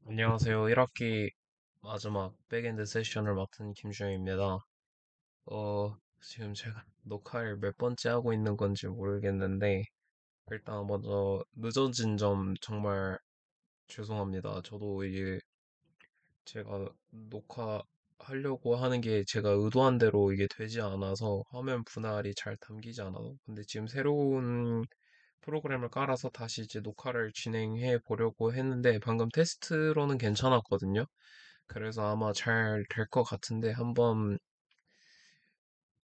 안녕하세요. 1학기 마지막 백엔드 세션을 맡은 김주영입니다. 지금 제가 녹화를 몇 번째 하고 있는 건지 모르겠는데, 일단 먼저 늦어진 점 정말 죄송합니다. 저도 이게 제가 녹화하려고 하는 게 제가 의도한 대로 이게 되지 않아서 화면 분할이 잘 담기지 않아서. 근데 지금 새로운 프로그램을 깔아서 다시 이제 녹화를 진행해 보려고 했는데, 방금 테스트로는 괜찮았거든요. 그래서 아마 잘 될 것 같은데 한번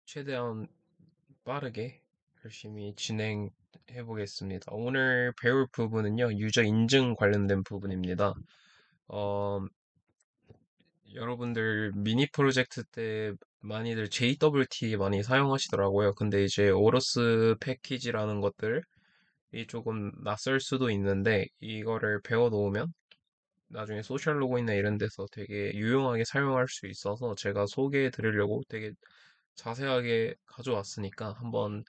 최대한 빠르게 열심히 진행해 보겠습니다. 오늘 배울 부분은요, 유저 인증 관련된 부분입니다. 어, 여러분들 미니 프로젝트 때 많이들 JWT 많이 사용하시더라고요. 근데 이제 오러스 패키지라는 것들이 조금 낯설 수도 있는데 이거를 배워 놓으면 나중에 소셜 로그인이나 이런 데서 되게 유용하게 사용할 수 있어서 제가 소개해 드리려고 되게 자세하게 가져왔으니까 한번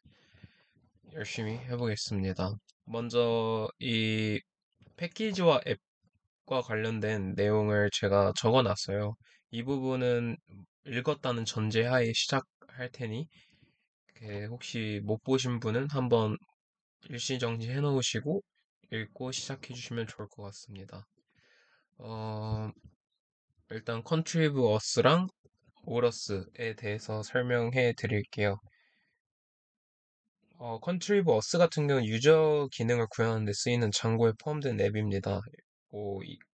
열심히 해보겠습니다. 먼저 이 패키지와 앱과 관련된 내용을 제가 적어 놨어요. 이 부분은 읽었다는 전제하에 시작할 테니 혹시 못 보신 분은 한번 일시정지 해 놓으시고 읽고 시작해 주시면 좋을 것 같습니다. 어, 일단 컨트리브 어스랑 오러스에 대해서 설명해 드릴게요. 컨트리브 어스 같은 경우는 유저 기능을 구현하는 데 쓰이는 창고에 포함된 앱입니다.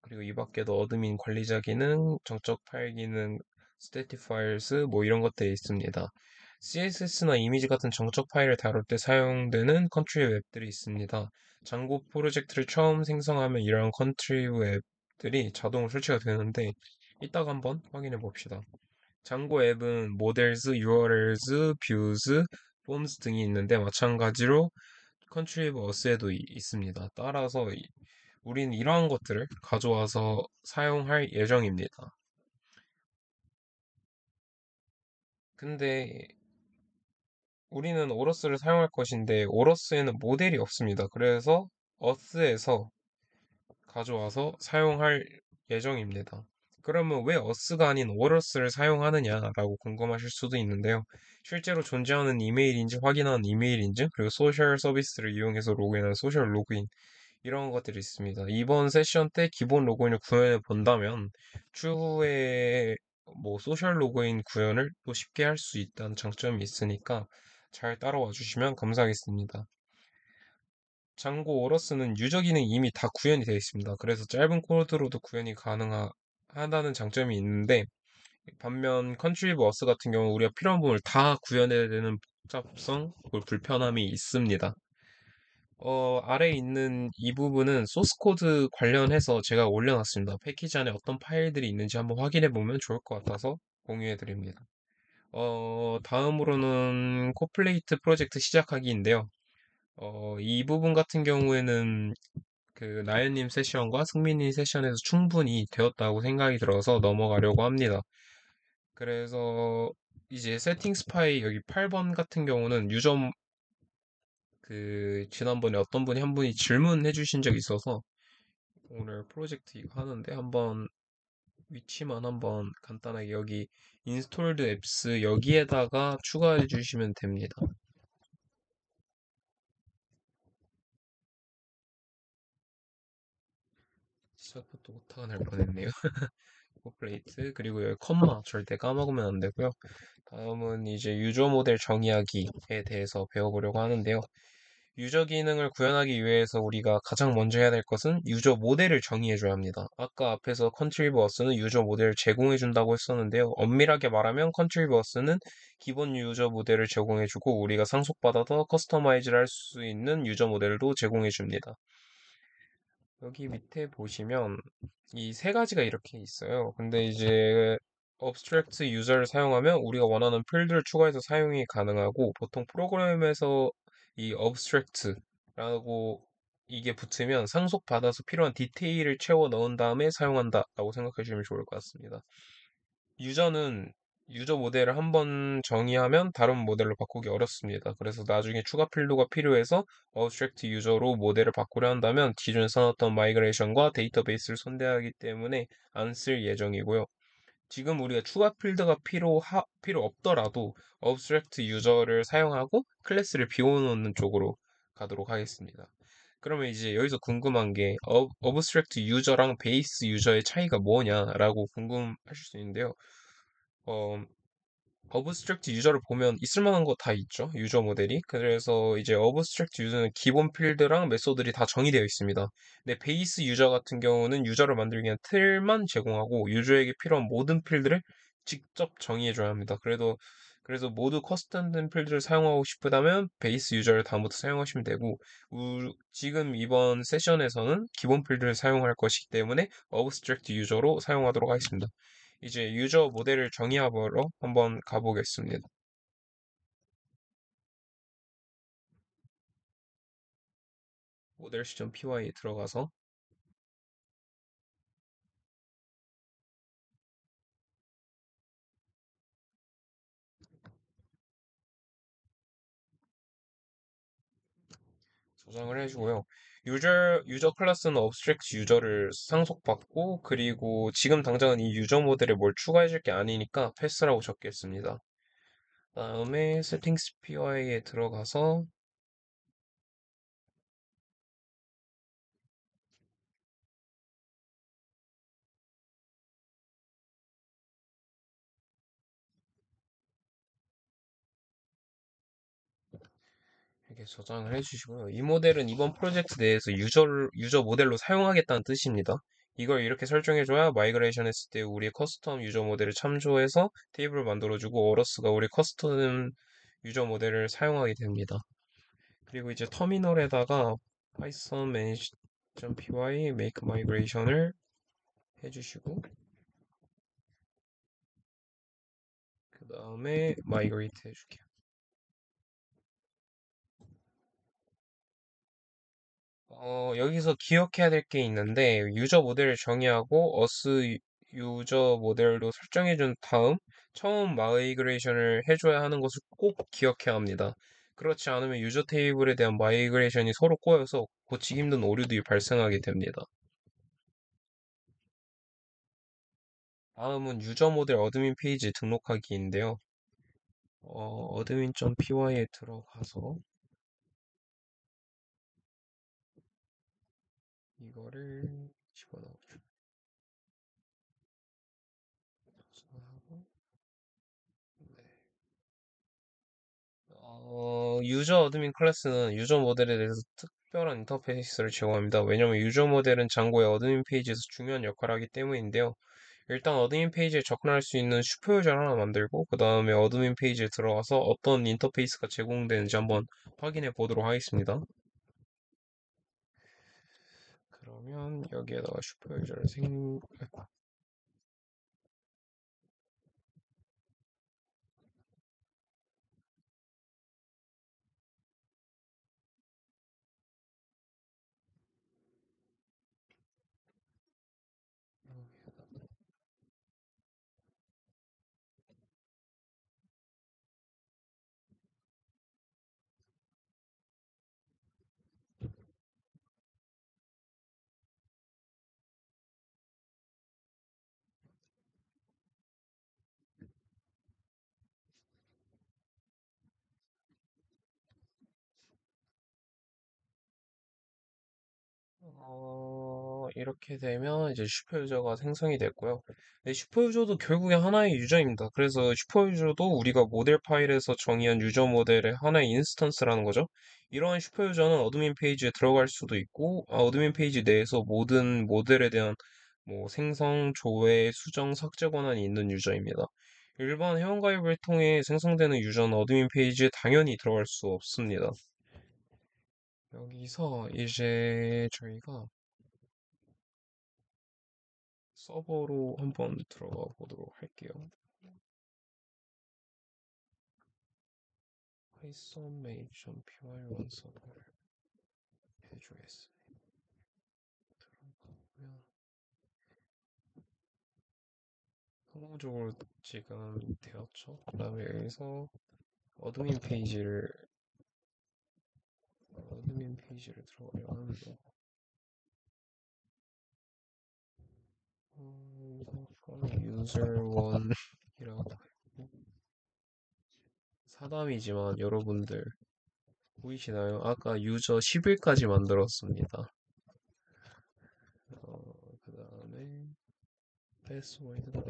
그리고 이 밖에도 어드민 관리자 기능, 정적 파일 기능, 스태틱 파일스 뭐 이런 것들이 있습니다. CSS나 이미지 같은 정적 파일을 다룰 때 사용되는 컨트리브 앱들이 있습니다. 장고 프로젝트를 처음 생성하면 이러한 컨트리브 앱들이 자동으로 설치가 되는데 이따가 한번 확인해 봅시다. 창고 앱은 모델스, URLs, 뷰즈, 폼스 등이 있는데 마찬가지로 컨트리브 어스에도 있습니다. 따라서 우리는 이러한 것들을 가져와서 사용할 예정입니다. 근데 우리는 오러스를 사용할 것인데 오러스에는 모델이 없습니다. 그래서 어스에서 가져와서 사용할 예정입니다. 그러면 왜 어스가 아닌 오러스를 사용하느냐라고 궁금하실 수도 있는데요. 실제로 존재하는 이메일인지 확인하는 이메일 인증, 그리고 소셜 서비스를 이용해서 로그인하는 소셜 로그인, 이런 것들이 있습니다. 이번 세션 때 기본 로그인을 구현해 본다면 추후에 뭐 소셜 로그인 구현을 또 쉽게 할 수 있다는 장점이 있으니까 잘 따라와 주시면 감사하겠습니다. 장고 오러스는 유저 기능이 이미 다 구현이 되어 있습니다. 그래서 짧은 코드로도 구현이 가능하다는 장점이 있는데 반면 컨트리브 어스 같은 경우 우리가 필요한 부분을 다 구현해야 되는 복잡성, 그 불편함이 있습니다. 아래에 있는 이 부분은 소스 코드 관련해서 제가 올려놨습니다. 패키지 안에 어떤 파일들이 있는지 한번 확인해 보면 좋을 것 같아서 공유해 드립니다. 다음으로는 코플레이트 프로젝트 시작하기인데요. 이 부분 같은 경우에는 그 나연님 세션과 승민이 세션에서 충분히 되었다고 생각이 들어서 넘어가려고 합니다. 그래서 이제 세팅스 파일 여기 8번 같은 경우는 유저 지난번에 어떤 분이 한 분이 질문해 주신 적이 있어서 오늘 프로젝트 이거 하는데 한번 위치만 한번 간단하게 여기 인스톨드 앱스 여기에다가 추가해 주시면 됩니다. 시작부터 오타가 날 뻔했네요. 코플레이트 그리고 여기 컴마 절대 까먹으면 안 되고요. 다음은 이제 유저 모델 정의하기에 대해서 배워보려고 하는데요. 유저 기능을 구현하기 위해서 우리가 가장 먼저 해야 될 것은 유저 모델을 정의해줘야 합니다. 아까 앞에서 컨트리버스는 유저 모델을 제공해준다고 했었는데요. 엄밀하게 말하면 컨트리버스는 기본 유저 모델을 제공해주고 우리가 상속받아서 커스터마이즈를 할 수 있는 유저 모델도 제공해줍니다. 여기 밑에 보시면 이 세 가지가 이렇게 있어요. 근데 이제 abstract 유저를 사용하면 우리가 원하는 필드를 추가해서 사용이 가능하고 보통 프로그램에서 이 abstract라고 이게 붙으면 상속받아서 필요한 디테일을 채워 넣은 다음에 사용한다라고 생각해 주시면 좋을 것 같습니다. 유저는 유저 모델을 한번 정의하면 다른 모델로 바꾸기 어렵습니다. 그래서 나중에 추가 필드가 필요해서 abstract 유저로 모델을 바꾸려 한다면 기존에 써놨던 마이그레이션과 데이터베이스를 손대하기 때문에 안 쓸 예정이고요. 지금 우리가 추가 필드가 필요 없더라도 abstract 유저를 사용하고 클래스를 비워놓는 쪽으로 가도록 하겠습니다. 그러면 이제 여기서 궁금한 게 abstract 유저랑 베이스 유저의 차이가 뭐냐라고 궁금하실 수 있는데요. 어, 어브스트랙트 유저를 보면 있을 만한 거 다 있죠. 유저 모델이. 그래서 이제 어브스트랙트 유저는 기본 필드랑 메소드들이 다 정의되어 있습니다. 근데 베이스 유저 같은 경우는 유저를 만들기 위한 틀만 제공하고 유저에게 필요한 모든 필드를 직접 정의해줘야 합니다. 그래서 모두 커스텀된 필드를 사용하고 싶다면 베이스 유저를 다음부터 사용하시면 되고 지금 이번 세션에서는 기본 필드를 사용할 것이기 때문에 어브스트랙트 유저로 사용하도록 하겠습니다. 이제 유저 모델을 정의하러 한번 가보겠습니다. 모델 시점 py에 들어가서 저장을 해주고요. 유저 클래스는 abstract 유저를 상속받고, 그리고 지금 당장은 이 유저 모델에 뭘 추가해줄 게 아니니까 패스라고 적겠습니다. 다음에 settings py에 들어가서 이렇게 저장을 해주시고요. 이 모델은 이번 프로젝트 내에서 유저 모델로 사용하겠다는 뜻입니다. 이걸 이렇게 설정해줘야 마이그레이션 했을 때 우리의 커스텀 유저 모델을 참조해서 테이블을 만들어주고 어러스가 우리 커스텀 유저 모델을 사용하게 됩니다. 그리고 이제 터미널에다가 python manage.py make migration을 해주시고 그 다음에 migrate 해줄게요. 여기서 기억해야 될 게 있는데, 유저 모델을 정의하고, 유저 모델로 설정해준 다음, 처음 마이그레이션을 해줘야 하는 것을 꼭 기억해야 합니다. 그렇지 않으면 유저 테이블에 대한 마이그레이션이 서로 꼬여서 고치기 힘든 오류들이 발생하게 됩니다. 다음은 유저 모델 어드민 페이지 등록하기인데요. 어드민.py에 들어가서 이거를 집어넣어주고, 네. 유저 어드민 클래스는 유저 모델에 대해서 특별한 인터페이스를 제공합니다. 왜냐하면 유저 모델은 장고의 어드민 페이지에서 중요한 역할을 하기 때문인데요. 일단 어드민 페이지에 접근할 수 있는 슈퍼 유저를 하나 만들고 그 다음에 어드민 페이지에 들어가서 어떤 인터페이스가 제공되는지 한번 확인해 보도록 하겠습니다. 그러면 여기에다가 슈퍼 유저를 이렇게 되면 이제 슈퍼 유저가 생성이 됐고요. 네, 슈퍼 유저도 결국에 하나의 유저입니다. 그래서 슈퍼 유저도 우리가 모델 파일에서 정의한 유저 모델의 하나의 인스턴스라는 거죠. 이러한 슈퍼 유저는 어드민 페이지에 들어갈 수도 있고, 어드민 페이지 내에서 모든 모델에 대한 뭐 생성, 조회, 수정, 삭제 권한이 있는 유저입니다. 일반 회원가입을 통해 생성되는 유저는 어드민 페이지에 당연히 들어갈 수 없습니다. 여기서 이제 저희가 서버로 한번 들어가 보도록 할게요. python main.py 완성을 해주겠습니다. 들어가면 효과적으로 지금 되었죠. 그 다음에 여기서 어드민 페이지를 들어가려 하는데 여기서 from user 1이라고 사담이지만 여러분들 보이시나요? 아까 유저 10일까지 만들었습니다. 그 다음에 패스워드가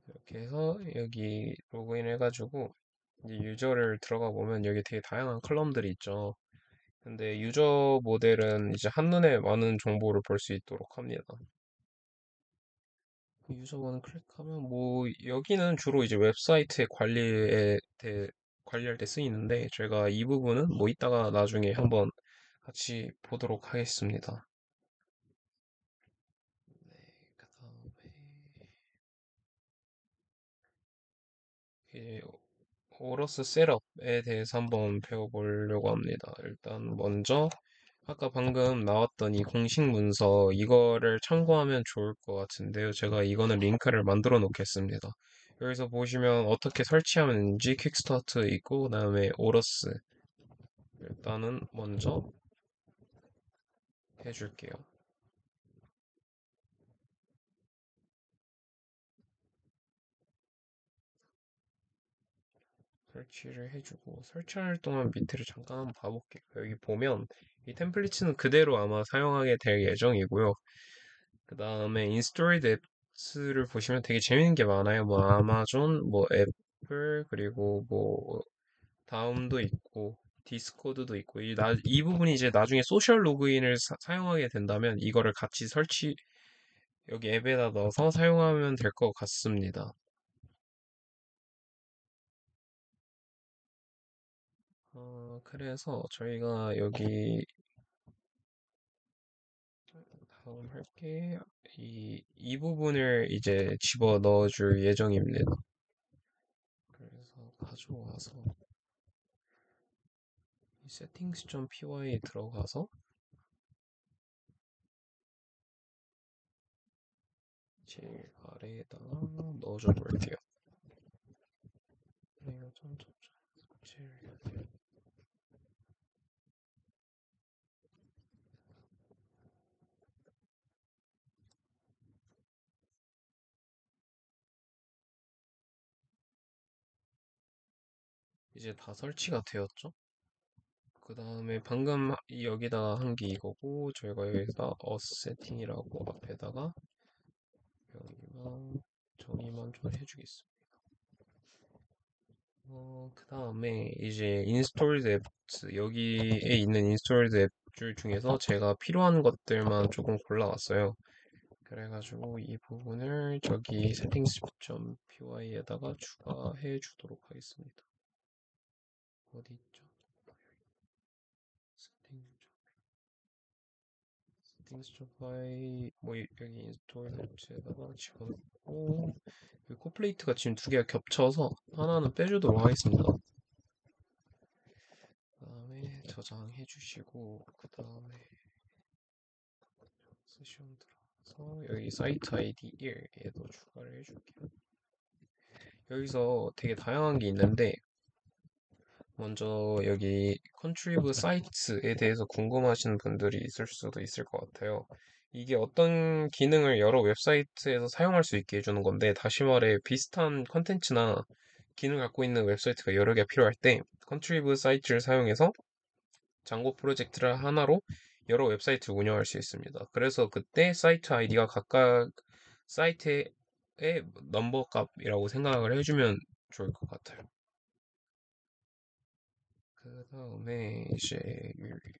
이렇게 해서 여기 로그인 해가지고 이제 유저를 들어가 보면 여기 되게 다양한 컬럼들이 있죠. 근데 유저 모델은 이제 한눈에 많은 정보를 볼 수 있도록 합니다. 그 유저번호 클릭하면 뭐 여기는 주로 이제 웹사이트의 관리에 대해 관리할 때 쓰이는데 제가 이 부분은 뭐 이따가 나중에 한번 같이 보도록 하겠습니다. 네, 그다음에 이제 오러스 셋업에 대해서 한번 배워보려고 합니다. 일단 먼저 아까 방금 나왔던 이 공식 문서 이거를 참고하면 좋을 것 같은데요. 제가 이거는 링크를 만들어 놓겠습니다. 여기서 보시면 어떻게 설치하면 되는지 퀵스타트 있고 그다음에 오러스 일단은 먼저 해줄게요. 설치를 해주고 설치할 동안 밑에를 잠깐 한번 봐볼게요. 여기 보면 이 템플릿은 그대로 아마 사용하게 될 예정이고요. 그 다음에 인스톨드 앱스를 보시면 되게 재밌는 게 많아요. 뭐 아마존, 뭐 애플, 그리고 뭐 다음도 있고 디스코드도 있고 이 부분이 이제 나중에 소셜 로그인을 사용하게 된다면 이거를 같이 여기 앱에다 넣어서 사용하면 될 것 같습니다. 그래서 저희가 여기 다음 할게 이 부분을 이제 집어 넣어줄 예정입니다. 그래서 가져와서 이 settings.py에 들어가서 제일 아래에다가 넣어줘 볼게요. 이거 제일 이제 다 설치가 되었죠? 그 다음에 방금 여기다가 한 게 이거고 저희가 여기다 어세팅이라고 앞에다가 여기만 정의만 좀 해주겠습니다. 그 다음에 이제 인스톨드 앱스 여기에 있는 인스톨드 앱줄 중에서 제가 필요한 것들만 조금 골라왔어요. 그래가지고 이 부분을 저기 settings.py에다가 추가해 주도록 하겠습니다. 어디 있죠? settings.py 뭐 여기 인스톨 앱스에다가 집어넣고 코플레이트가 지금 두 개가 겹쳐서 하나는 빼주도록 하겠습니다. 그 다음에 저장해 주시고 그 다음에 세션 들어가서 여기 사이트 아이디 1에도 추가를 해줄게요. 여기서 되게 다양한 게 있는데 먼저 여기 컨트리브 사이트에 대해서 궁금하신 분들이 있을 수도 있을 것 같아요. 이게 어떤 기능을 여러 웹사이트에서 사용할 수 있게 해주는 건데 다시 말해 비슷한 컨텐츠나 기능을 갖고 있는 웹사이트가 여러 개 필요할 때 컨트리브 사이트를 사용해서 장고 프로젝트를 하나로 여러 웹사이트를 운영할 수 있습니다. 그래서 그때 사이트 아이디가 각각 사이트의 넘버 값이라고 생각을 해주면 좋을 것 같아요. 그 다음에 이제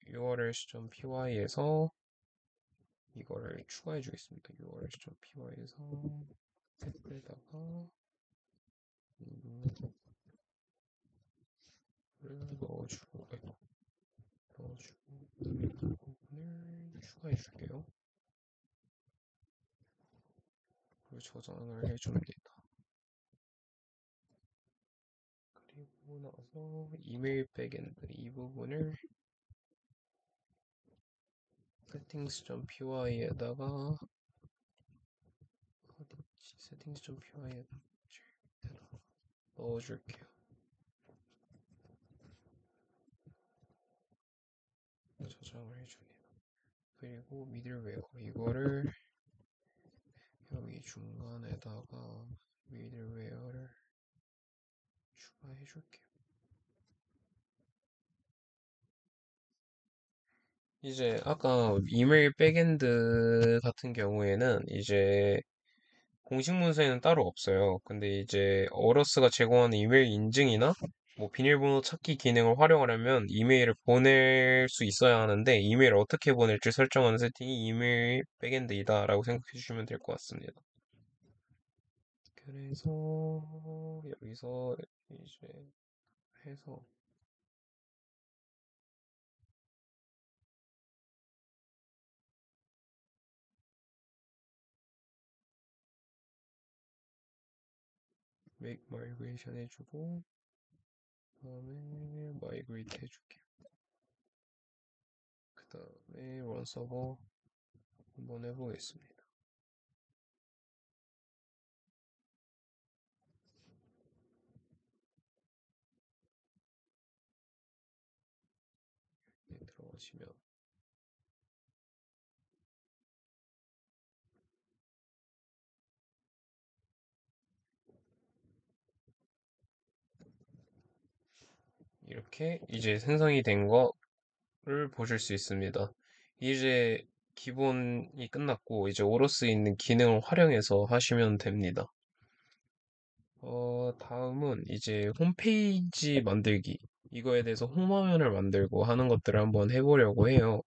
urls.py에서 이거를 추가해 주겠습니다. urls.py에서 탭에다가 넣어주고 이 부분을 추가해 줄게요. 그리고 저장을 해줍니다. 그리고 나서 이메일 백엔드 이 부분을 settings.py에다가 세팅스 좀 py에 넣어줄게요. 저장을 해주네요. 그리고 미들웨어 이거를 여기 중간에다가 미들웨어를 추가해 줄게요. 이제 아까 이메일 백엔드 같은 경우에는 이제 공식 문서에는 따로 없어요. 근데 이제 어러스가 제공하는 이메일 인증이나 뭐 비밀번호 찾기 기능을 활용하려면 이메일을 보낼 수 있어야 하는데 이메일을 어떻게 보낼지 설정하는 세팅이 이메일 백엔드이다라고 생각해 주시면 될 것 같습니다. 그래서 여기서 이제 해서 make migration 해주고 그다음에 migrate 해줄게요. 그다음에 run 서버 한번 해보겠습니다. 네, 들어가시면 이렇게 이제 생성이 된 거를 보실 수 있습니다. 이제 기본이 끝났고 이제 오로스에 있는 기능을 활용해서 하시면 됩니다. 다음은 이제 홈페이지 만들기. 이거에 대해서 홈화면을 만들고 하는 것들을 한번 해보려고 해요.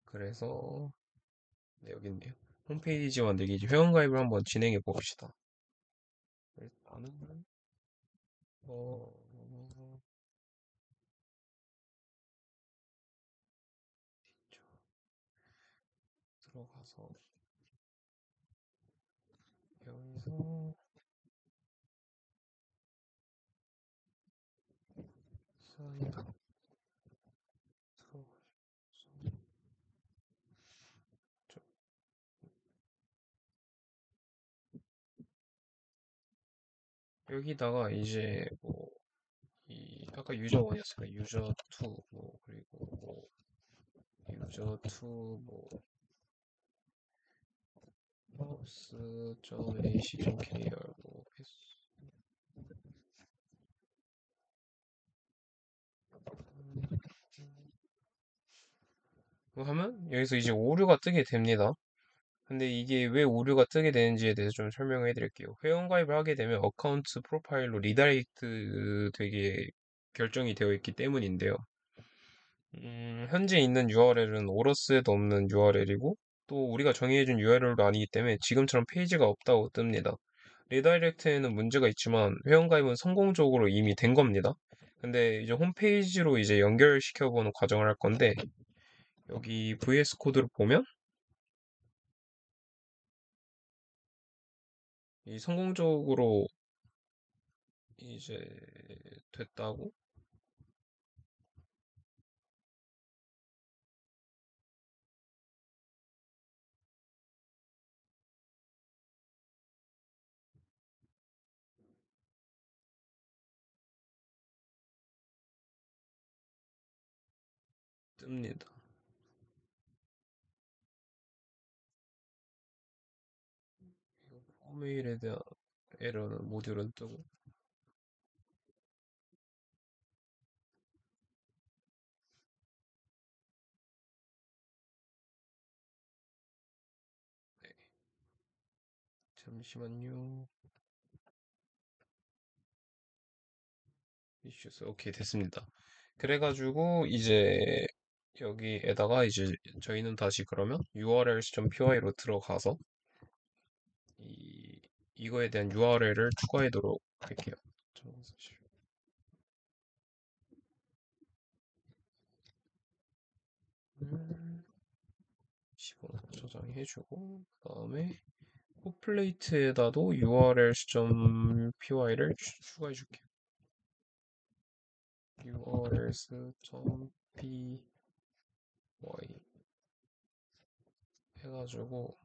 그래서 네, 여기 있네요. 홈페이지 만들기 이제 회원가입을 한번 진행해 봅시다. 일단은 어, 들어가서 여기서 사인 들어가서 여기다가 이제 뭐 이 아까 유저 1이었으니까 유저 2 뭐 그리고 뭐 유저 2 뭐 house.ac.kr 뭐 하면 여기서 이제 오류가 뜨게 됩니다. 근데 이게 왜 오류가 뜨게 되는지에 대해서 좀 설명해 드릴게요. 회원가입을 하게 되면 어카운트 프로파일로 리다이렉트 되게 결정이 되어 있기 때문인데요. 현재 있는 URL은 오러스에도 없는 URL이고 또 우리가 정의해준 URL도 아니기 때문에 지금처럼 페이지가 없다고 뜹니다. 리다이렉트에는 문제가 있지만 회원가입은 성공적으로 이미 된 겁니다. 근데 이제 홈페이지로 이제 연결시켜보는 과정을 할 건데 여기 VS 코드를 보면 이 성공적으로 이제 됐다고 뜹니다. 홈메일에 대한 에러는 모듈은 뜨고 네, 잠시만요. 이슈스 오케이 됐습니다. 그래가지고 이제 여기에다가 이제 저희는 다시 그러면 urls.py로 들어가서 이거에 대한 URL을 추가하도록 할게요. 사실 10원 저장해주고 그다음에 홈플레이트에다도 urls.py를 추가해줄게요. urls.py 해가지고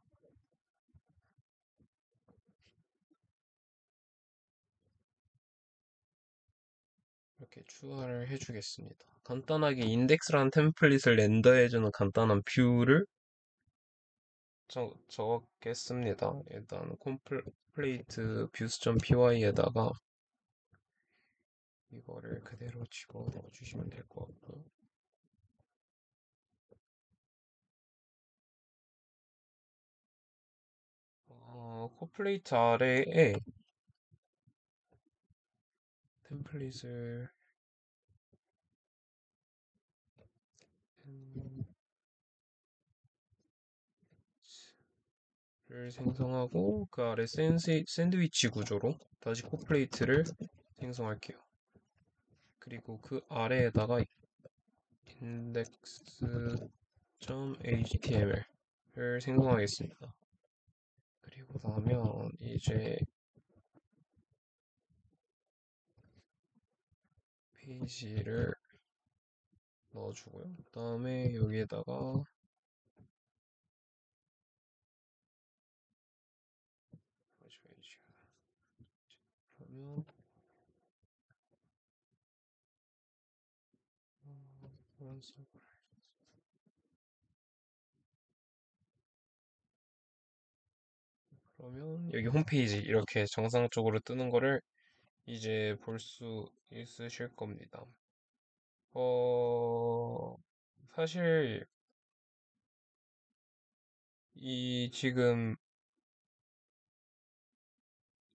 이렇게 추가를 해주겠습니다. 간단하게 인덱스라는 템플릿을 렌더해주는 간단한 뷰를 적겠습니다. 일단 콤플레이트 views.py에다가 이거를 그대로 집어넣어 주시면 될 것 같고, 콤플레이트 아래에 템플릿을 생성하고 그 아래 샌드위치 구조로 다시 콤플레이트를 생성할게요. 그리고 그 아래에다가 index.html을 생성하겠습니다. 그리고 나면 이제 페이지를 넣어주고요. 그 다음에 여기에다가 그러면 그러면 여기 홈페이지 이렇게 정상적으로 뜨는 거를 이제 볼 수 있으실 겁니다. 어, 사실 이 지금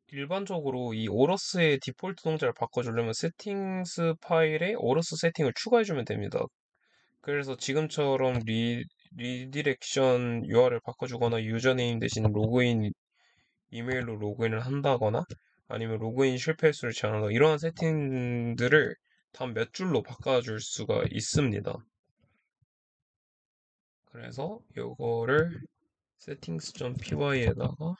일반적으로 이 오러스의 디폴트 동작을 바꿔주려면 세팅스 파일에 오러스 세팅을 추가해주면 됩니다. 그래서 지금처럼 리디렉션 UR을 바꿔주거나 유저네임 대신 로그인 이메일로 로그인을 한다거나 아니면 로그인 실패 횟수를 제한하거나 이러한 세팅들을 단 몇 줄로 바꿔줄 수가 있습니다. 그래서 이거를 settings.py에다가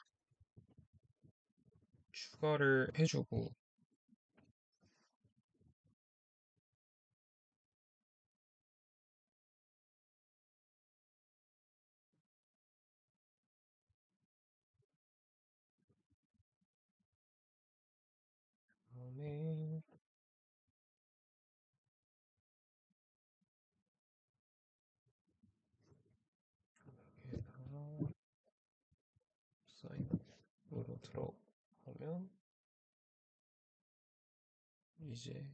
추가를 해주고 그다음에 여기다가 사인으로 들어가면 이제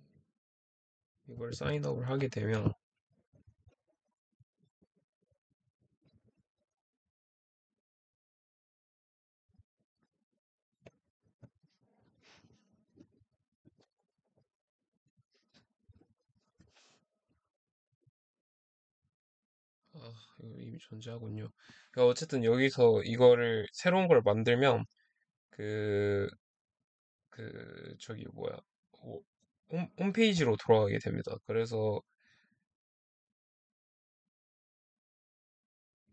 이걸 사인업을 하게 되면 이거 이미 존재하군요. 그러니까 어쨌든 여기서 이거를 새로운 걸 만들면 그 저기 뭐야 홈페이지로 돌아가게 됩니다. 그래서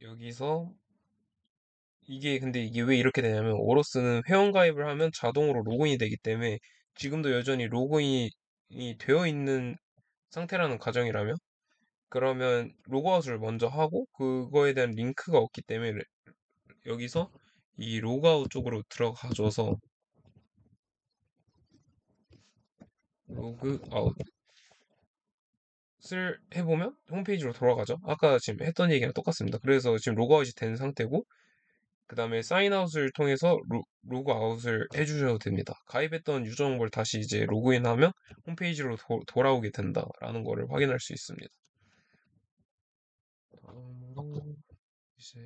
여기서 근데 이게 왜 이렇게 되냐면 오로스는 회원가입을 하면 자동으로 로그인이 되기 때문에 지금도 여전히 로그인이 되어 있는 상태라는 가정이라면 그러면 로그아웃을 먼저 하고 그거에 대한 링크가 없기 때문에 여기서 이 로그아웃 쪽으로 들어가줘서 로그아웃을 해보면 홈페이지로 돌아가죠. 아까 지금 했던 얘기랑 똑같습니다. 그래서 지금 로그아웃이 된 상태고 그 다음에 사인아웃을 통해서 로그아웃을 해주셔도 됩니다. 가입했던 유저 정보를 다시 이제 로그인하면 홈페이지로 돌아오게 된다라는 거를 확인할 수 있습니다. 다음으로 이제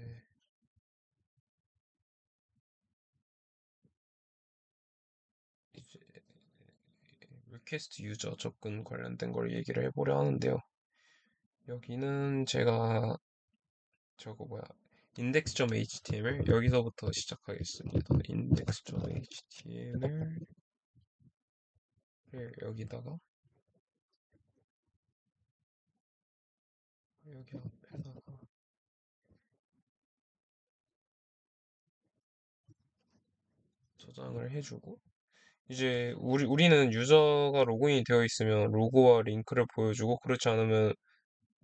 이제 리퀘스트 유저 접근 관련된 걸 얘기를 해보려 하는데요. 여기는 제가 저거 뭐야 index.html 여기서부터 시작하겠습니다. index.html을 여기다가 여기 앞에다가 저장을 해주고 이제 우리는 유저가 로그인이 되어 있으면 로고와 링크를 보여주고 그렇지 않으면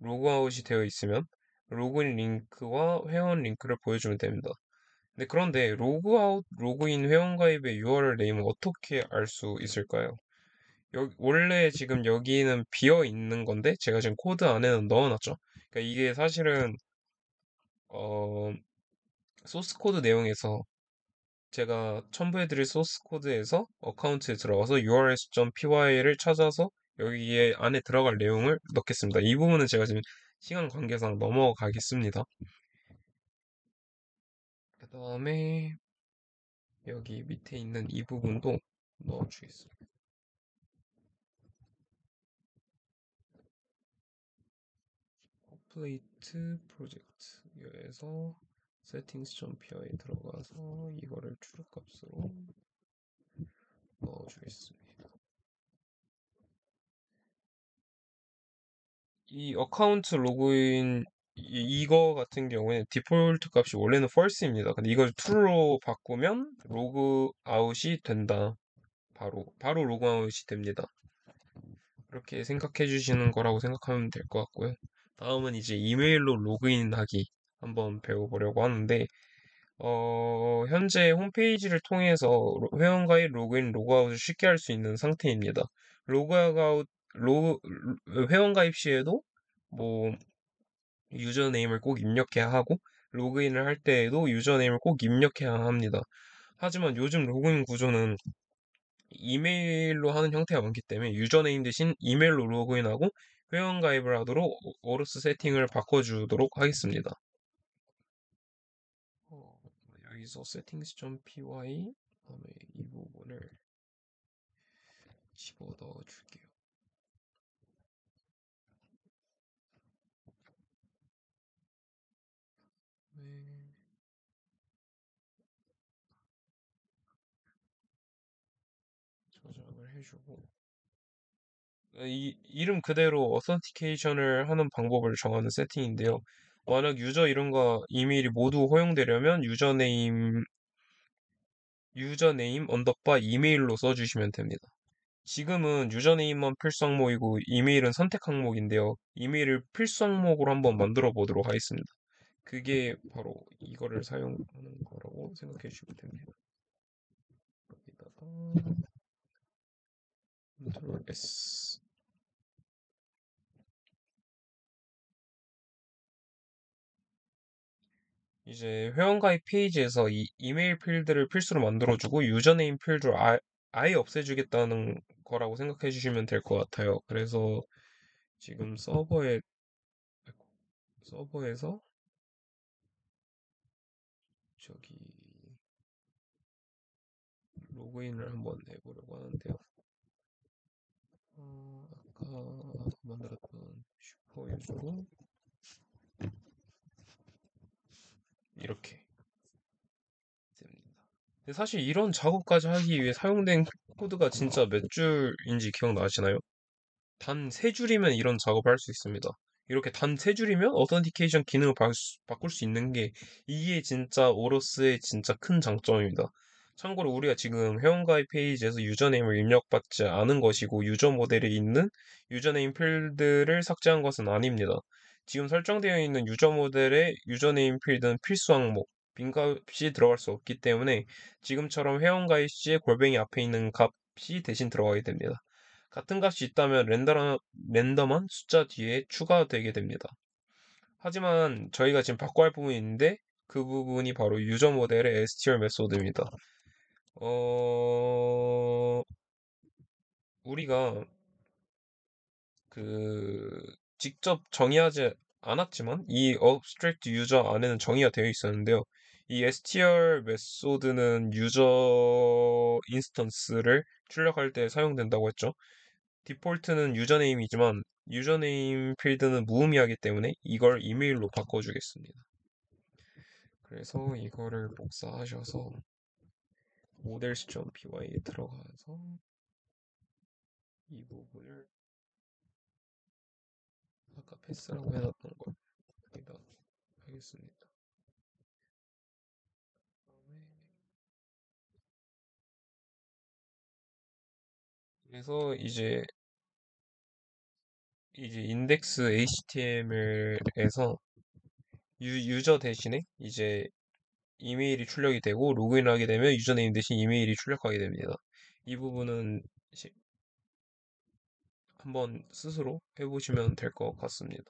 로그아웃이 되어 있으면 로그인 링크와 회원 링크를 보여주면 됩니다. 그런데 로그아웃, 로그인 회원가입의 URL 네임은 어떻게 알 수 있을까요? 원래 지금 여기는 비어 있는 건데 제가 지금 코드 안에는 넣어놨죠. 그러니까 이게 사실은 어, 소스 코드 내용에서 제가 첨부해드릴 소스 코드에서 어카운트에 들어가서 urs.py를 찾아서 여기에 안에 들어갈 내용을 넣겠습니다. 이 부분은 제가 지금 시간 관계상 넘어가겠습니다. 그 다음에 여기 밑에 있는 이 부분도 넣어주겠습니다. 컴플레이트 프로젝트에서 settings.py에 들어가서 이거를 출력값으로 넣어주겠습니다. 이 어카운트 로그인 이거 같은 경우에는 디폴트 값이 원래는 false입니다. 근데 이걸 true로 바꾸면 로그 아웃이 된다. 바로 로그 아웃이 됩니다. 그렇게 생각해 주시는 거라고 생각하면 될 것 같고요. 다음은 이제 이메일로 로그인하기 한번 배워보려고 하는데 현재 홈페이지를 통해서 회원가입, 로그인, 로그아웃을 쉽게 할 수 있는 상태입니다. 로그아웃, 회원가입 시에도 뭐 유저네임을 꼭 입력해야 하고 로그인을 할 때에도 유저네임을 꼭 입력해야 합니다. 하지만 요즘 로그인 구조는 이메일로 하는 형태가 많기 때문에 유저네임 대신 이메일로 로그인하고 회원가입을 하도록 오로스 세팅을 바꿔주도록 하겠습니다. 어, 여기서 settings.py 다음에 이 부분을 집어 넣어 줄게요. 네, 저장을 해주고 이 이름 그대로 어센티케이션을 하는 방법을 정하는 세팅인데요. 만약 유저 이름과 이메일이 모두 허용되려면 유저네임 언더바 이메일로 써주시면 됩니다. 지금은 유저네임만 필수 항목이고 이메일은 선택 항목인데요. 이메일을 필수 항목으로 한번 만들어 보도록 하겠습니다. 그게 바로 이거를 사용하는 거라고 생각해 주시면 됩니다. 여기다가 Ctrl S. 이제 회원가입 페이지에서 이 이메일 필드를 필수로 만들어주고 유저네임 필드를 아예 없애주겠다는 거라고 생각해 주시면 될 것 같아요. 그래서 지금 서버에서 저기 로그인을 한번 해보려고 하는데요. 아까 만들었던 슈퍼 유저로 이렇게 됩니다. 근데 사실 이런 작업까지 하기 위해 사용된 코드가 진짜 몇 줄인지 기억나시나요? 단 세 줄이면 이런 작업을 할 수 있습니다. 이렇게 단 세 줄이면 어센티케이션 기능을 바꿀 수 있는 게 이게 진짜 오로스의 진짜 큰 장점입니다. 참고로 우리가 지금 회원가입 페이지에서 유저네임을 입력받지 않은 것이고 유저 모델에 있는 유저네임 필드를 삭제한 것은 아닙니다. 지금 설정되어 있는 유저 모델의 유저네임 필드는 필수 항목, 빈값이 들어갈 수 없기 때문에 지금처럼 회원가입 시에 골뱅이 앞에 있는 값이 대신 들어가게 됩니다. 같은 값이 있다면 랜덤한 숫자 뒤에 추가되게 됩니다. 하지만 저희가 지금 바꿔야 할 부분이 있는데 그 부분이 바로 유저 모델의 str 메소드입니다. 어, 우리가 그 직접 정의하지 않았지만 이 abstract 유저 안에는 정의가 되어 있었는데요. 이 str 메소드는 유저 인스턴스를 출력할 때 사용된다고 했죠. 디폴트는 유저네임이지만 유저네임 필드는 무의미하기 때문에 이걸 이메일로 바꿔주겠습니다. 그래서 이거를 복사하셔서 models.py에 들어가서 이 부분을 아까 패스라고 해놨던 걸 여기다 하겠습니다. 그래서 이제 인덱스 HTML에서 유저 대신에 이제 이메일이 출력이 되고 로그인하게 되면 유저네임 대신 이메일이 출력하게 됩니다. 이 부분은 한번 스스로 해보시면 될 것 같습니다.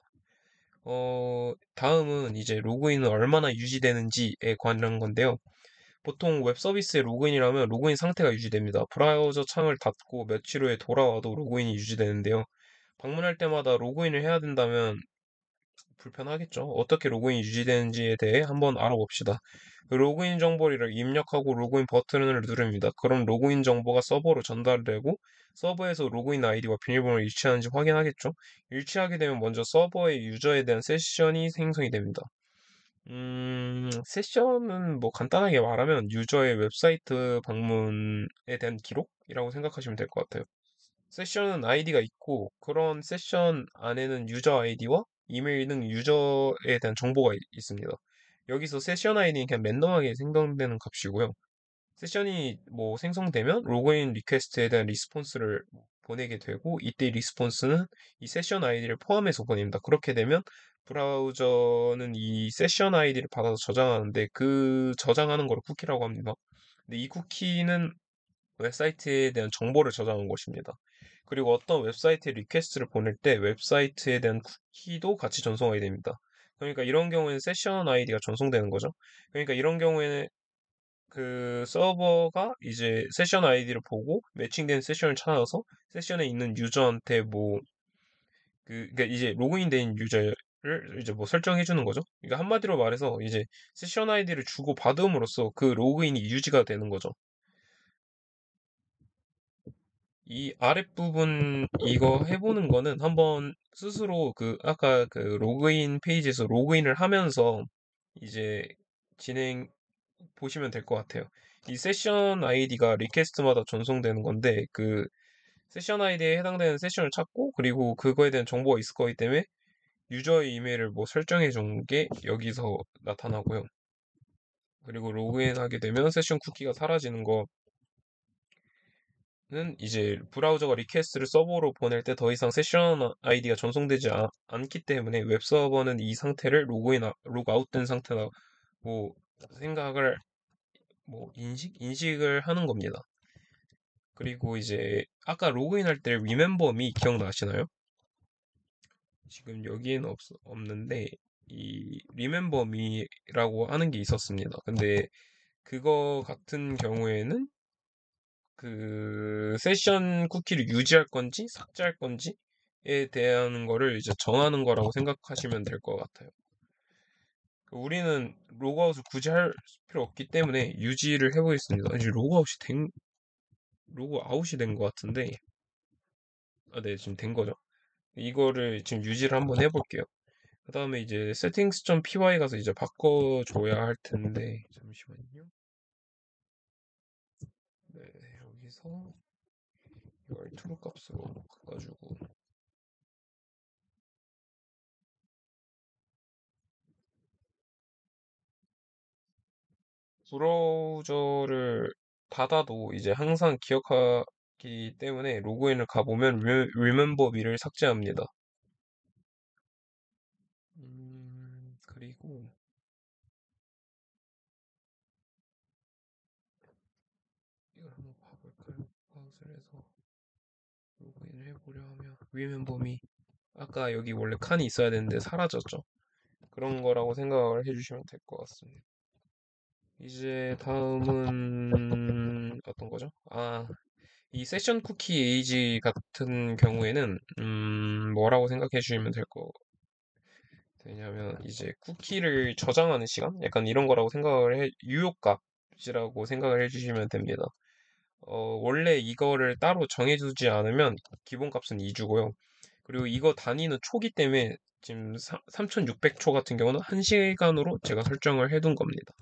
다음은 이제 로그인은 얼마나 유지되는지에 관한 건데요. 보통 웹 서비스에 로그인이라면 로그인 상태가 유지됩니다. 브라우저 창을 닫고 며칠 후에 돌아와도 로그인이 유지되는데요. 방문할 때마다 로그인을 해야 된다면 불편하겠죠. 어떻게 로그인이 유지되는지에 대해 한번 알아봅시다. 로그인 정보를 입력하고 로그인 버튼을 누릅니다. 그럼 로그인 정보가 서버로 전달되고 서버에서 로그인 아이디와 비밀번호를 일치하는지 확인하겠죠. 일치하게 되면 먼저 서버의 유저에 대한 세션이 생성이 됩니다. 세션은 뭐 간단하게 말하면 유저의 웹사이트 방문에 대한 기록이라고 생각하시면 될 것 같아요. 세션은 아이디가 있고 그런 세션 안에는 유저 아이디와 이메일 등 유저에 대한 정보가 있습니다. 여기서 세션 아이디는 그냥 랜덤하게 생성되는 값이고요. 세션이 뭐 생성되면 로그인 리퀘스트에 대한 리스폰스를 보내게 되고 이때 리스폰스는 이 세션 아이디를 포함해서 보냅니다. 그렇게 되면 브라우저는 이 세션 아이디를 받아서 저장하는데 그 저장하는 걸 쿠키라고 합니다. 근데 이 쿠키는 웹사이트에 대한 정보를 저장한 것입니다. 그리고 어떤 웹사이트에 리퀘스트를 보낼 때 웹사이트에 대한 쿠키도 같이 전송하게 됩니다. 그러니까 이런 경우에는 세션 아이디가 전송되는 거죠. 그러니까 이런 경우에는 그 서버가 이제 세션 아이디를 보고 매칭된 세션을 찾아서 세션에 있는 유저한테 뭐 그러니까 이제 로그인된 유저를 이제 뭐 설정해 주는 거죠. 그러니까 한마디로 말해서 이제 세션 아이디를 주고 받음으로써 그 로그인이 유지가 되는 거죠. 이 아랫부분 이거 해보는 거는 한번 스스로 그 아까 그 로그인 페이지에서 로그인을 하면서 이제 진행 보시면 될 것 같아요. 이 세션 아이디가 리퀘스트마다 전송되는 건데 그 세션 아이디에 해당되는 세션을 찾고 그리고 그거에 대한 정보가 있을 거기 때문에 유저의 이메일을 뭐 설정해 준 게 여기서 나타나고요. 그리고 로그인하게 되면 세션 쿠키가 사라지는 거 는 이제 브라우저가 리퀘스트를 서버로 보낼 때 더 이상 세션 아이디가 전송되지 않기 때문에 웹 서버는 이 상태를 로그아웃된 상태라고 생각을 뭐 인식을 하는 겁니다. 그리고 이제 아까 로그인할 때 Remember Me 기억나시나요? 지금 여기에는 없는데 이 Remember Me라고 하는 게 있었습니다. 근데 그거 같은 경우에는 그 세션 쿠키를 유지할 건지 삭제할 건지에 대한 거를 이제 정하는 거라고 생각하시면 될 것 같아요. 우리는 로그아웃을 굳이 할 필요 없기 때문에 유지를 해보겠습니다. 이제 로그아웃이 된 것 같은데, 아, 네, 지금 된 거죠. 이거를 지금 유지를 한번 해볼게요. 그 다음에 이제 settings.py 가서 이제 바꿔줘야 할 텐데, 잠시만요. 네, 여기서 이걸 true 값으로 바꿔가지고 브라우저를 닫아도 이제 항상 기억하기 때문에 로그인을 가보면 Remember Me를 삭제합니다. 그리고 이걸 한번 봐볼까요? 파우스를 해서 로그인을 해보려 하면 Remember Me 아까 여기 원래 칸이 있어야 되는데 사라졌죠. 그런 거라고 생각을 해주시면 될 것 같습니다. 이제 다음은 어떤 거죠? 이 세션 쿠키 에이지 같은 경우에는 뭐라고 생각해 주시면 되냐면 이제 쿠키를 저장하는 시간? 약간 이런 거라고 유효값이라고 생각을 해주시면 됩니다. 원래 이거를 따로 정해두지 않으면 기본값은 2주고요. 그리고 이거 단위는 초기 때문에 지금 3600초 같은 경우는 1시간으로 제가 설정을 해둔 겁니다.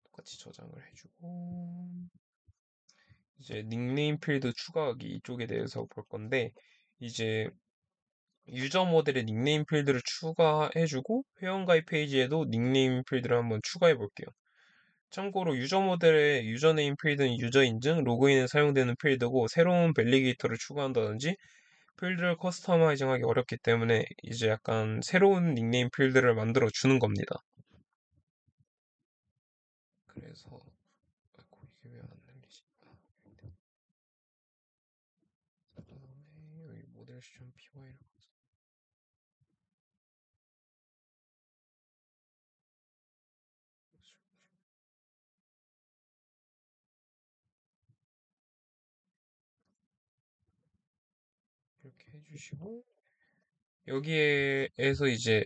똑같이 저장을 해주고 이제 닉네임 필드 추가하기 이쪽에 대해서 볼 건데 이제 유저 모델의 닉네임 필드를 추가해주고 회원가입 페이지에도 닉네임 필드를 한번 추가해 볼게요. 참고로 유저 모델의 유저네임 필드는 유저 인증, 로그인에 사용되는 필드고 새로운 밸리게이터를 추가한다든지 필드를 커스터마이징하기 어렵기 때문에 이제 약간 새로운 닉네임 필드를 만들어 주는 겁니다. 그래서 아이고, 이게 왜 안 열리지? 그다음에 여기 해주시고 여기에서 이제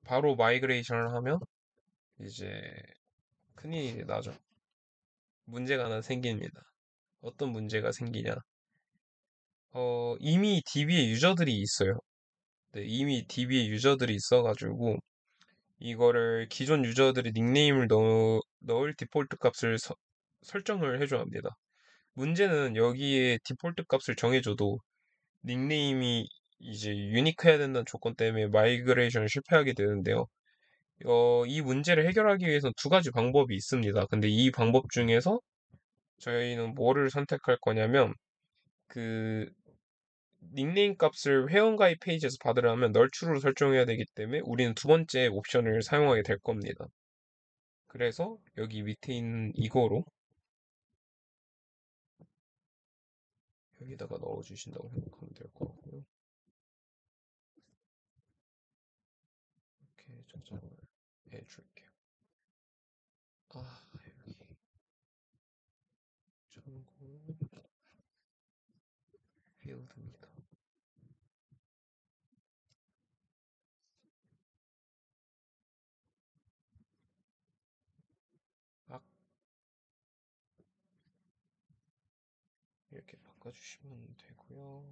바로 마이그레이션을 하면 이제 큰일이 나죠. 문제가 하나 생깁니다. 어떤 문제가 생기냐? 이미 DB에 유저들이 있어요. 네, 이미 DB에 유저들이 있어가지고 이거를 기존 유저들이 닉네임을 넣을 디폴트 값을 설정을 해줘야 합니다. 문제는 여기에 디폴트 값을 정해줘도 닉네임이 이제 유니크해야 된다는 조건 때문에 마이그레이션을 실패하게 되는데요. 이 문제를 해결하기 위해서는 두 가지 방법이 있습니다. 근데 이 방법 중에서 저희는 뭐를 선택할 거냐면 그 닉네임 값을 회원가입 페이지에서 받으려면 널추로 설정해야 되기 때문에 우리는 두 번째 옵션을 사용하게 될 겁니다. 그래서 여기 밑에 있는 이거로 여기다가 넣어주신다고 생각하면 될 것 같고요. 이렇게 저장을 해줄게요. 여기 참고 필드입니다. 막 이렇게 바꿔주시면 되고요.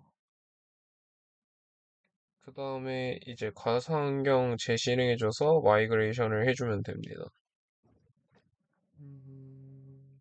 그 다음에 이제 가상환경 재실행해줘서 마이그레이션을 해주면 됩니다. 음,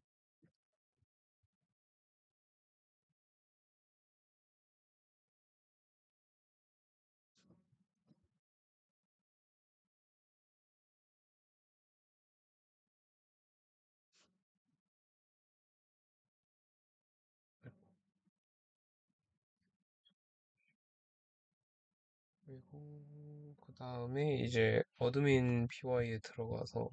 그리고 그 다음에 이제 어드민 PY에 들어가서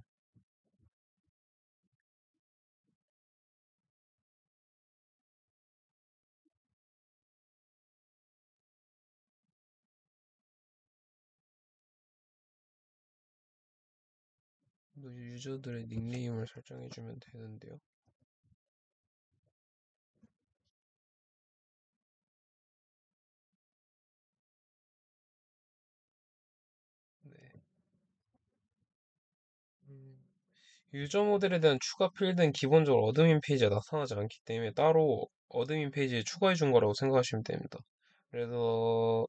유저들의 닉네임을 설정해주면 되는데요. 네. 음, 유저 모델에 대한 추가 필드는 기본적으로 어드민 페이지에 나타나지 않기 때문에 따로 어드민 페이지에 추가해 준 거라고 생각하시면 됩니다. 그래서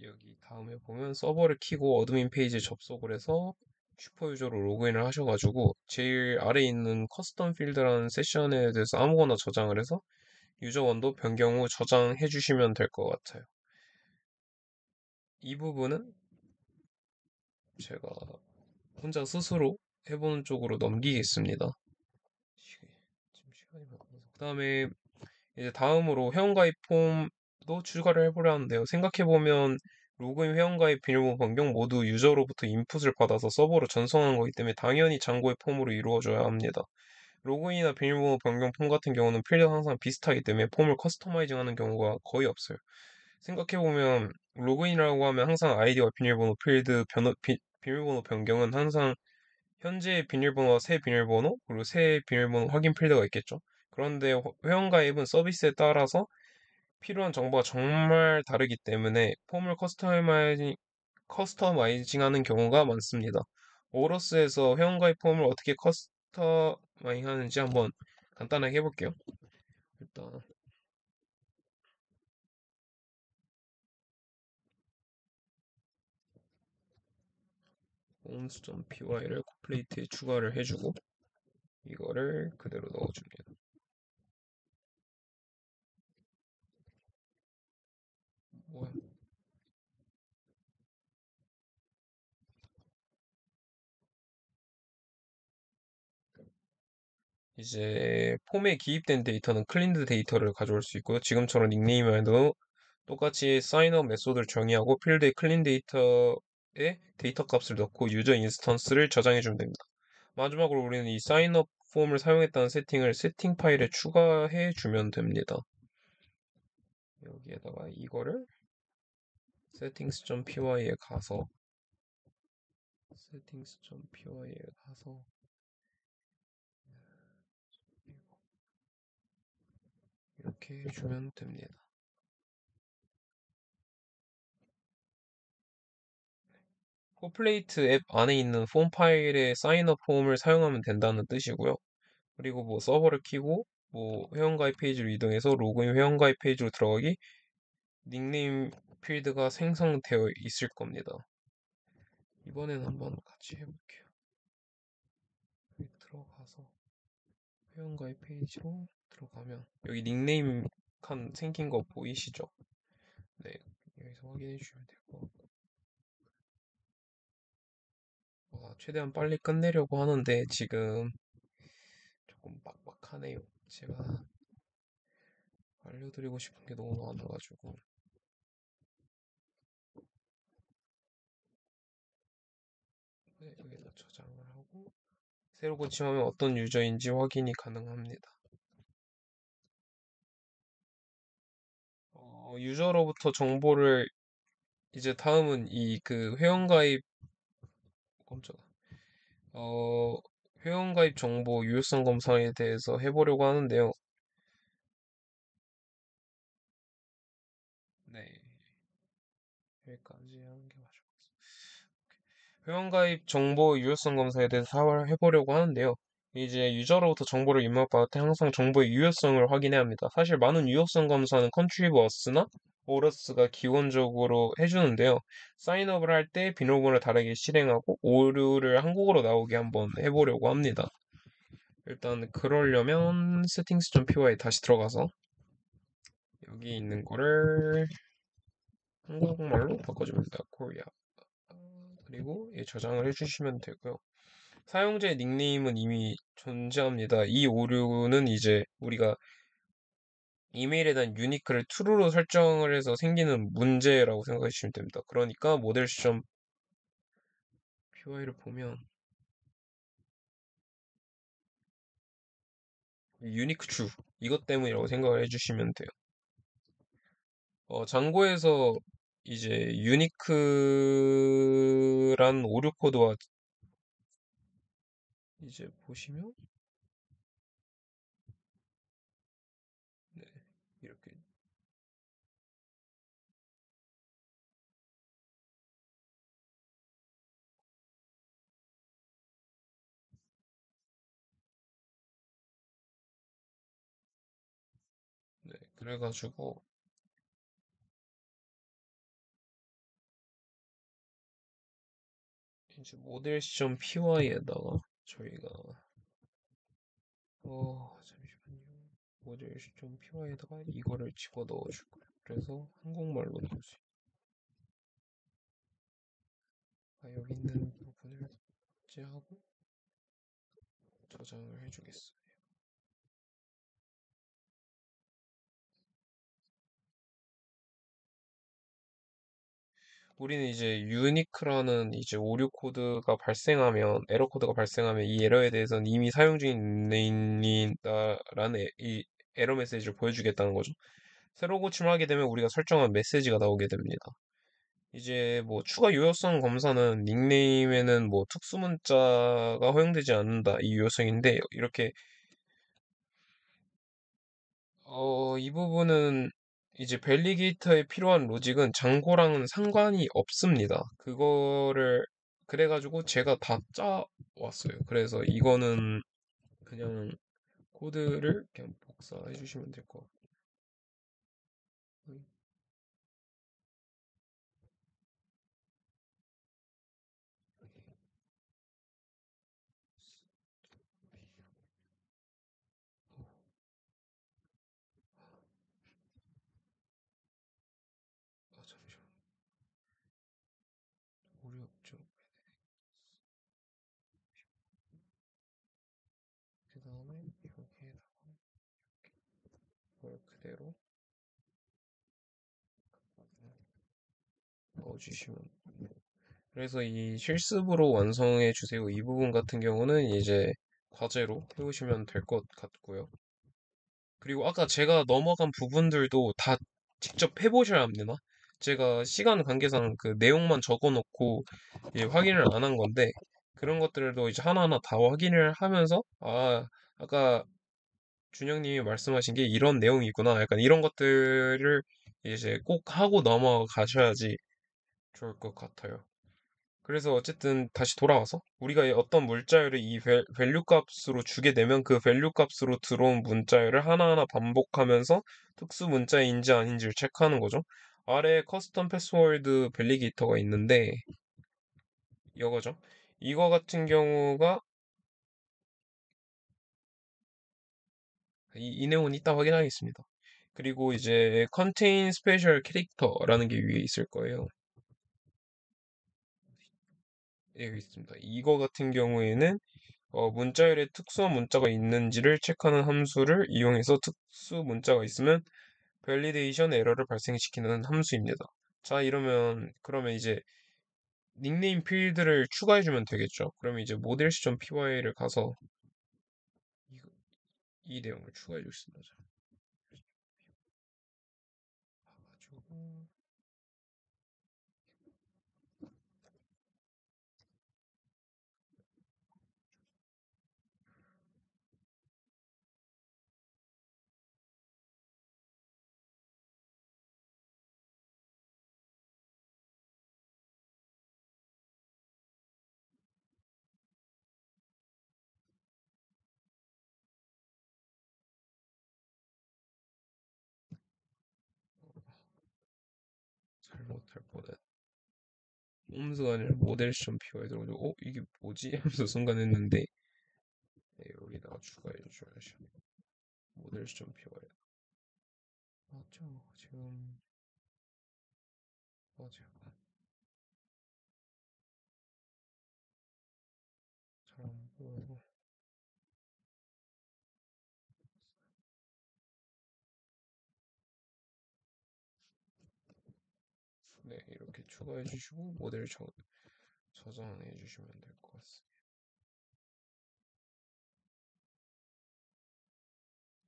여기 다음에 보면 서버를 키고 어드민 페이지에 접속을 해서 슈퍼 유저로 로그인을 하셔가지고 제일 아래에 있는 커스텀 필드라는 세션에 대해서 아무거나 저장을 해서 유저 원도 변경 후 저장해 주시면 될 것 같아요. 이 부분은 제가 혼자 스스로 해보는 쪽으로 넘기겠습니다. 지금 시간이 많아서. 그 다음에 이제 다음으로 회원가입 폼도 추가를 해보려 하는데요. 생각해보면 로그인 회원가입 비밀번호 변경 모두 유저로부터 인풋을 받아서 서버로 전송하는 거기 때문에 당연히 장고의 폼으로 이루어져야 합니다. 로그인이나 비밀번호 변경 폼 같은 경우는 필드가 항상 비슷하기 때문에 폼을 커스터마이징 하는 경우가 거의 없어요. 생각해보면 로그인이라고 하면 항상 아이디와 비밀번호 필드 비밀번호 변경은 항상 현재 비밀번호와 새 비밀번호 그리고 새 비밀번호 확인 필드가 있겠죠. 그런데 회원가입은 서비스에 따라서 필요한 정보가 정말 다르기 때문에 폼을 커스터마이징 하는 경우가 많습니다. 오러스에서 회원가입 폼을 어떻게 커스터마이징 하는지 한번 간단하게 해볼게요. 일단 홈스.py를 콤플레이트에 추가를 해주고 이거를 그대로 넣어줍니다. 뭐야? 이제 폼에 기입된 데이터는 클린드 데이터를 가져올 수 있고요. 지금처럼 닉네임에도 똑같이 사인업 메소드를 정의하고 필드에 클린 데이터에 데이터 값을 넣고 유저 인스턴스를 저장해 주면 됩니다. 마지막으로 우리는 이 사인업 폼을 사용했다는 세팅을 세팅 파일에 추가해 주면 됩니다. 여기에다가 이거를 settings.py에 가서 settings.py에 가서 이렇게 해주면 됩니다. 홈플레이트 앱 안에 있는 폼 파일에 사인업 폼을 사용하면 된다는 뜻이고요. 그리고 뭐 서버를 키고 뭐 회원가입 페이지로 이동해서 로그인 회원가입 페이지로 들어가기 닉네임 필드가 생성되어 있을 겁니다. 이번엔 한번 같이 해볼게요. 여기 들어가서 회원가입 페이지로 들어가면 여기 닉네임 칸 생긴 거 보이시죠? 네, 여기서 확인해 주시면 되고 최대한 빨리 끝내려고 하는데 지금 조금 빡빡하네요. 제가 알려드리고 싶은 게 너무 많아가지고 네, 여기다 저장을 하고 새로 고침하면 어떤 유저인지 확인이 가능합니다. 유저로부터 정보를 이제 다음은 이 그 회원가입 깜짝아 어 회원가입 정보 유효성 검사에 대해서 해보려고 하는데요. 네, 여기까지 하는 게 맞을 것 같습니다. 회원가입 정보 유효성 검사에 대해서 해보려고 하는데요. 이제 유저로부터 정보를 입력받을 때 항상 정보의 유효성을 확인해야 합니다. 사실 많은 유효성 검사는 컨트리버스나 오러스가 기본적으로 해주는데요. 사인업을 할 때 비밀번호를 다르게 실행하고 오류를 한국어로 나오게 한번 해보려고 합니다. 일단 그러려면 settings.py에 다시 들어가서 여기 있는 거를 한국말로 바꿔주면 됩니다. 코리아. 그리고 저장을 해주시면 되고요. 사용자의 닉네임은 이미 존재합니다. 이 오류는 이제 우리가 이메일에 대한 유니크를 true로 설정을 해서 생기는 문제라고 생각해 주시면 됩니다. 그러니까 모델 시점 PY를 보면 유니크 true 이것 때문이라고 생각을 해주시면 돼요. 장고에서 이제 유니크란 오류 코드와 이제 보시면 네, 이렇게 네, 그래가지고 이제 모델 시점 PY에다가 저희가 잠시만요. 모델 시점 PY에다가 이거를 집어 넣어줄 거예요. 그래서 한국말로 나올 수 여기 있는 부분을 삭제하고 저장을 해주겠어요. 우리는 이제 유니크라는 이제 오류 코드가 발생하면 에러 코드가 발생하면 이 에러에 대해서는 이미 사용 중인 닉네임이다라는 이 에러 메시지를 보여주겠다는 거죠. 새로 고침을 하게 되면 우리가 설정한 메시지가 나오게 됩니다. 이제 뭐 추가 유효성 검사는 닉네임에는 뭐 특수 문자가 허용되지 않는다 이 유효성인데 이렇게 이 부분은 이제 밸리게이터에 필요한 로직은 장고랑은 상관이 없습니다. 그거를 그래가지고 제가 다 짜왔어요. 그래서 이거는 그냥 코드를 그냥 복사해 주시면 될 것 같고요. 잠시만 오류 없죠. 그 다음에 여기에다가 이걸 그대로 넣어주시면 그래서 이 실습으로 완성해 주세요. 이 부분 같은 경우는 이제 과제로 해오시면 될 것 같고요. 그리고 아까 제가 넘어간 부분들도 다 직접 해보셔야 합니다. 제가 시간 관계상 그 내용만 적어 놓고 확인을 안 한 건데 그런 것들도 이제 하나하나 다 확인을 하면서 아까 준영님이 말씀하신 게 이런 내용이구나. 약간 이런 것들을 이제 꼭 하고 넘어가셔야지 좋을 것 같아요. 그래서 어쨌든 다시 돌아와서 우리가 이 어떤 물자열을 이 밸류 값으로 주게 되면 그 밸류 값으로 들어온 문자열을 하나하나 반복하면서 특수 문자인지 아닌지를 체크하는 거죠. 아래에 커스텀 패스워드 밸리게이터가 있는데 이거죠. 이거 같은 경우가 이 내용은 이따 확인하겠습니다. 그리고 이제 contain special character라는 게 위에 있을 거예요. 예, 여기 있습니다. 이거 같은 경우에는 문자열에 특수한 문자가 있는지를 체크하는 함수를 이용해서 특수 문자가 있으면 밸리데이션 에러를 발생시키는 함수입니다. 자, 그러면 이제 닉네임 필드를 추가해주면 되겠죠. 그러면 이제 models.py를 가서 이 내용을 추가해 주겠습니다. 가지고 잘못할 뻔했. 홈즈가 아니라 models.py 들어가지고 이게 뭐지? 하면서 순간 했는데 네, 여기다가 추가해 주셔야죠. models.py 맞죠? 지금 맞아요. 잘안 보여요. 네, 이렇게 추가해 주시고 저장해 주시면 될 것 같습니다.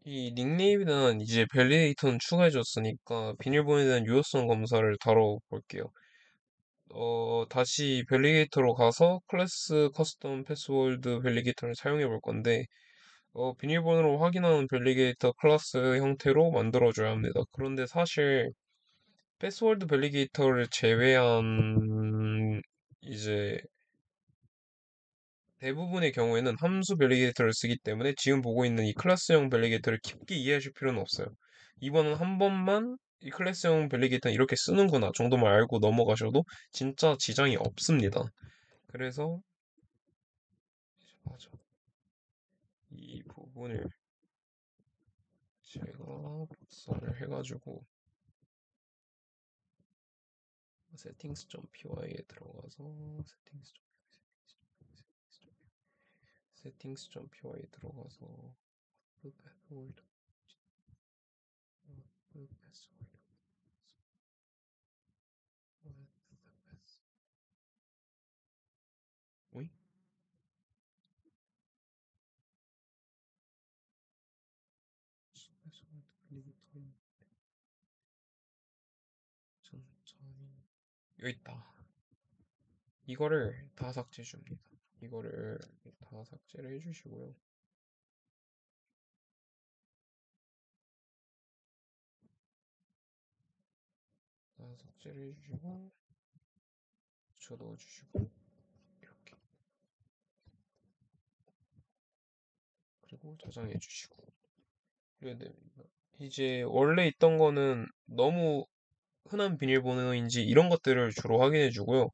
이 닉네임이나 이제 밸리데이터는 추가해 줬으니까 비밀번호에 대한 유효성 검사를 다뤄볼게요. 다시 밸리데이터로 가서 클래스 커스텀 패스워드 밸리데이터를 사용해 볼 건데 비밀번호로 확인하는 밸리데이터 클래스 형태로 만들어줘야 합니다. 그런데 사실 패스워드 밸리데이터를 제외한 이제 대부분의 경우에는 함수 밸리데이터를 쓰기 때문에 지금 보고 있는 이 클래스형 밸리데이터를 깊게 이해하실 필요는 없어요. 이번은 한 번만 이 클래스형 밸리데이터는 이렇게 쓰는구나 정도만 알고 넘어가셔도 진짜 지장이 없습니다. 그래서 맞아. 이 부분을 제가 복사를 해가지고 settings.py에 들어가서 settings.py에 들어가서 password password 오이? password 클릭 천천히 여기 있다. 이거를 다 삭제 줍니다. 이거를 다 삭제를 해주시고요. 다 삭제를 해주시고 붙여 넣어주시고 이렇게 그리고 저장해 주시고 그래야 됩니다. 이제 원래 있던 거는 너무 흔한 비밀번호인지 이런 것들을 주로 확인해 주고요.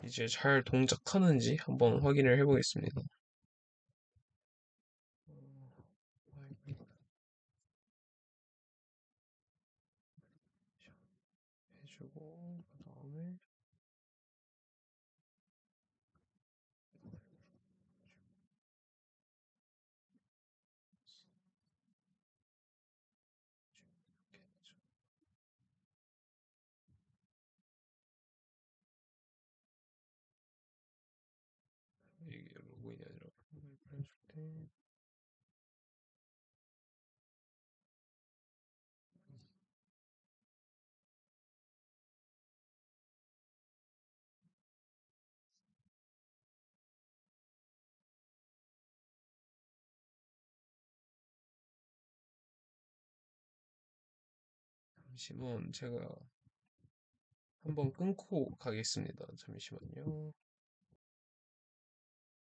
이제 잘 동작하는지 한번 확인을 해보겠습니다. 해주고 그 다음에 이게 로그인이 아니라 프로그램을 해줄 때 잠시만 제가 한번 끊고 가겠습니다. 잠시만요.